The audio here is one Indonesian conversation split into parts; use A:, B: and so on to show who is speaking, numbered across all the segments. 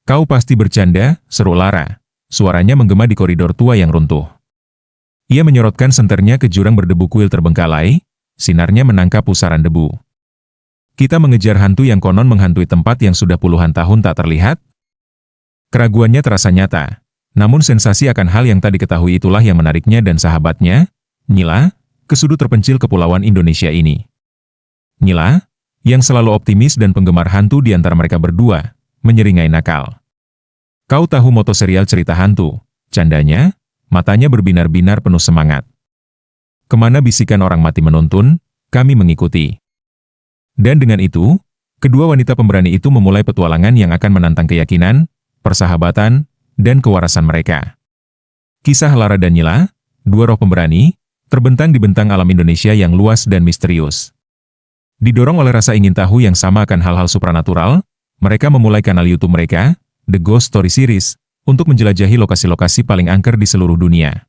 A: Kau pasti bercanda, seru Lara. Suaranya menggema di koridor tua yang runtuh. Ia menyorotkan senternya ke jurang berdebu kuil terbengkalai, sinarnya menangkap pusaran debu. Kita mengejar hantu yang konon menghantui tempat yang sudah puluhan tahun tak terlihat? Keraguannya terasa nyata. Namun sensasi akan hal yang tak diketahui itulah yang menariknya dan sahabatnya, Nyila, ke sudut terpencil kepulauan Indonesia ini. Nyila, yang selalu optimis dan penggemar hantu di antara mereka berdua, menyeringai nakal. Kau tahu moto serial cerita hantu, candanya, matanya berbinar-binar penuh semangat. Kemana bisikan orang mati menuntun, kami mengikuti. Dan dengan itu, kedua wanita pemberani itu memulai petualangan yang akan menantang keyakinan, persahabatan, dan kewarasan mereka. Kisah Lara dan Nyila, dua roh pemberani, terbentang di bentang alam Indonesia yang luas dan misterius. Didorong oleh rasa ingin tahu yang sama akan hal-hal supranatural, mereka memulai kanal YouTube mereka, The Ghost Story Series, untuk menjelajahi lokasi-lokasi paling angker di seluruh dunia.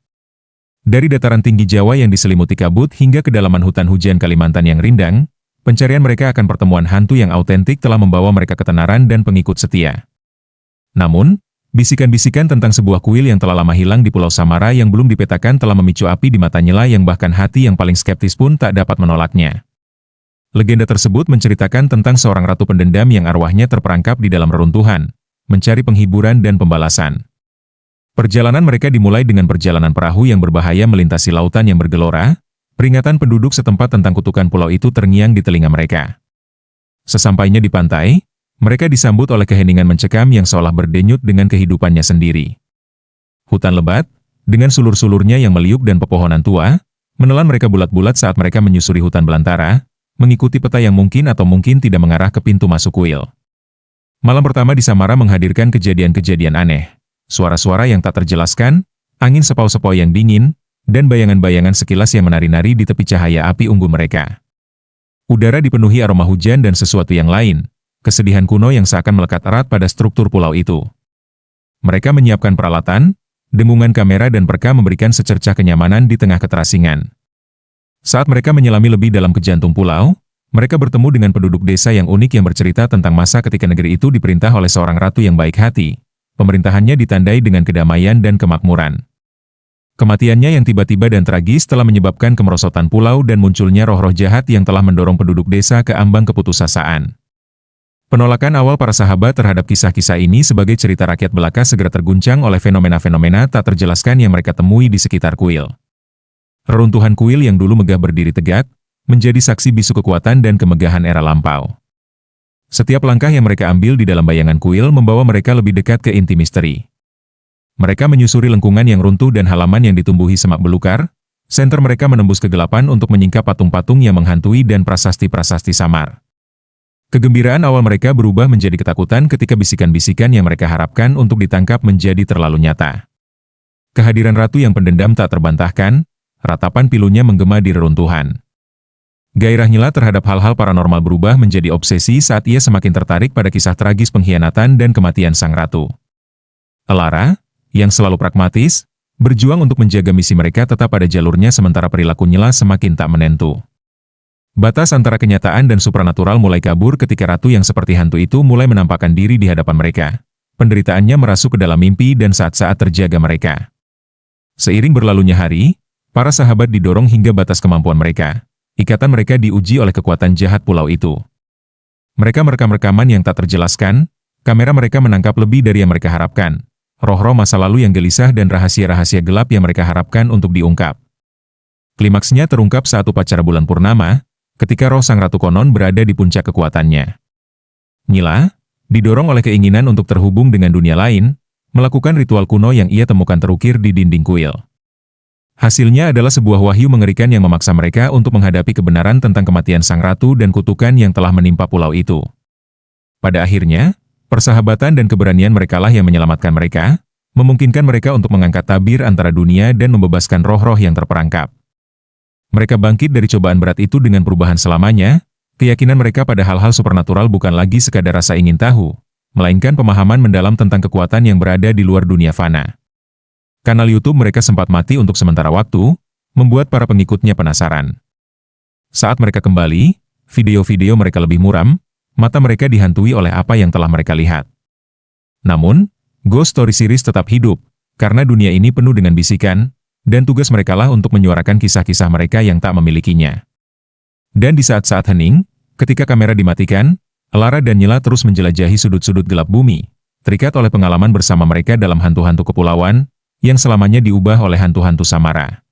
A: Dari dataran tinggi Jawa yang diselimuti kabut hingga kedalaman hutan hujan Kalimantan yang rindang, pencarian mereka akan pertemuan hantu yang autentik telah membawa mereka ketenaran dan pengikut setia. Namun, bisikan-bisikan tentang sebuah kuil yang telah lama hilang di Pulau Samara yang belum dipetakan telah memicu api di mata Nyila yang bahkan hati yang paling skeptis pun tak dapat menolaknya. Legenda tersebut menceritakan tentang seorang ratu pendendam yang arwahnya terperangkap di dalam reruntuhan, mencari penghiburan dan pembalasan. Perjalanan mereka dimulai dengan perjalanan perahu yang berbahaya melintasi lautan yang bergelora, peringatan penduduk setempat tentang kutukan pulau itu terngiang di telinga mereka. Sesampainya di pantai, mereka disambut oleh keheningan mencekam yang seolah berdenyut dengan kehidupannya sendiri. Hutan lebat, dengan sulur-sulurnya yang meliuk dan pepohonan tua, menelan mereka bulat-bulat saat mereka menyusuri hutan belantara, mengikuti peta yang mungkin atau mungkin tidak mengarah ke pintu masuk kuil. Malam pertama di Samara menghadirkan kejadian-kejadian aneh, suara-suara yang tak terjelaskan, angin sepau-sepau yang dingin, dan bayangan-bayangan sekilas yang menari-nari di tepi cahaya api ungu mereka. Udara dipenuhi aroma hujan dan sesuatu yang lain, kesedihan kuno yang seakan melekat erat pada struktur pulau itu. Mereka menyiapkan peralatan, dengungan kamera dan perka memberikan secercah kenyamanan di tengah keterasingan. Saat mereka menyelami lebih dalam ke jantung pulau, mereka bertemu dengan penduduk desa yang unik yang bercerita tentang masa ketika negeri itu diperintah oleh seorang ratu yang baik hati. Pemerintahannya ditandai dengan kedamaian dan kemakmuran. Kematiannya yang tiba-tiba dan tragis telah menyebabkan kemerosotan pulau dan munculnya roh-roh jahat yang telah mendorong penduduk desa ke ambang keputusasaan. Penolakan awal para sahabat terhadap kisah-kisah ini sebagai cerita rakyat belaka segera terguncang oleh fenomena-fenomena tak terjelaskan yang mereka temui di sekitar kuil. Reruntuhan kuil yang dulu megah berdiri tegak, menjadi saksi bisu kekuatan dan kemegahan era lampau. Setiap langkah yang mereka ambil di dalam bayangan kuil membawa mereka lebih dekat ke inti misteri. Mereka menyusuri lengkungan yang runtuh dan halaman yang ditumbuhi semak belukar, senter mereka menembus kegelapan untuk menyingkap patung-patung yang menghantui dan prasasti-prasasti samar. Kegembiraan awal mereka berubah menjadi ketakutan ketika bisikan-bisikan yang mereka harapkan untuk ditangkap menjadi terlalu nyata. Kehadiran ratu yang pendendam tak terbantahkan, ratapan pilunya menggema di reruntuhan. Gairah Nyila terhadap hal-hal paranormal berubah menjadi obsesi saat ia semakin tertarik pada kisah tragis pengkhianatan dan kematian sang ratu. Lara, yang selalu pragmatis, berjuang untuk menjaga misi mereka tetap pada jalurnya sementara perilaku Nyila semakin tak menentu. Batas antara kenyataan dan supranatural mulai kabur ketika ratu yang seperti hantu itu mulai menampakkan diri di hadapan mereka. Penderitaannya merasuk ke dalam mimpi dan saat-saat terjaga mereka. Seiring berlalunya hari, para sahabat didorong hingga batas kemampuan mereka. Ikatan mereka diuji oleh kekuatan jahat pulau itu. Mereka merekam rekaman yang tak terjelaskan, kamera mereka menangkap lebih dari yang mereka harapkan. Roh-roh masa lalu yang gelisah dan rahasia-rahasia gelap yang mereka harapkan untuk diungkap. Klimaksnya terungkap saat upacara bulan purnama, ketika roh sang ratu konon berada di puncak kekuatannya. Nyila, didorong oleh keinginan untuk terhubung dengan dunia lain, melakukan ritual kuno yang ia temukan terukir di dinding kuil. Hasilnya adalah sebuah wahyu mengerikan yang memaksa mereka untuk menghadapi kebenaran tentang kematian sang ratu dan kutukan yang telah menimpa pulau itu. Pada akhirnya, persahabatan dan keberanian merekalah yang menyelamatkan mereka, memungkinkan mereka untuk mengangkat tabir antara dunia dan membebaskan roh-roh yang terperangkap. Mereka bangkit dari cobaan berat itu dengan perubahan selamanya, keyakinan mereka pada hal-hal supernatural bukan lagi sekadar rasa ingin tahu, melainkan pemahaman mendalam tentang kekuatan yang berada di luar dunia fana. Kanal YouTube mereka sempat mati untuk sementara waktu, membuat para pengikutnya penasaran. Saat mereka kembali, video-video mereka lebih muram, mata mereka dihantui oleh apa yang telah mereka lihat. Namun, Ghost Story Series tetap hidup, karena dunia ini penuh dengan bisikan, dan tugas merekalah untuk menyuarakan kisah-kisah mereka yang tak memilikinya. Dan di saat-saat hening, ketika kamera dimatikan, Elara dan Nyela terus menjelajahi sudut-sudut gelap bumi, terikat oleh pengalaman bersama mereka dalam hantu-hantu kepulauan, yang selamanya diubah oleh hantu-hantu Samara.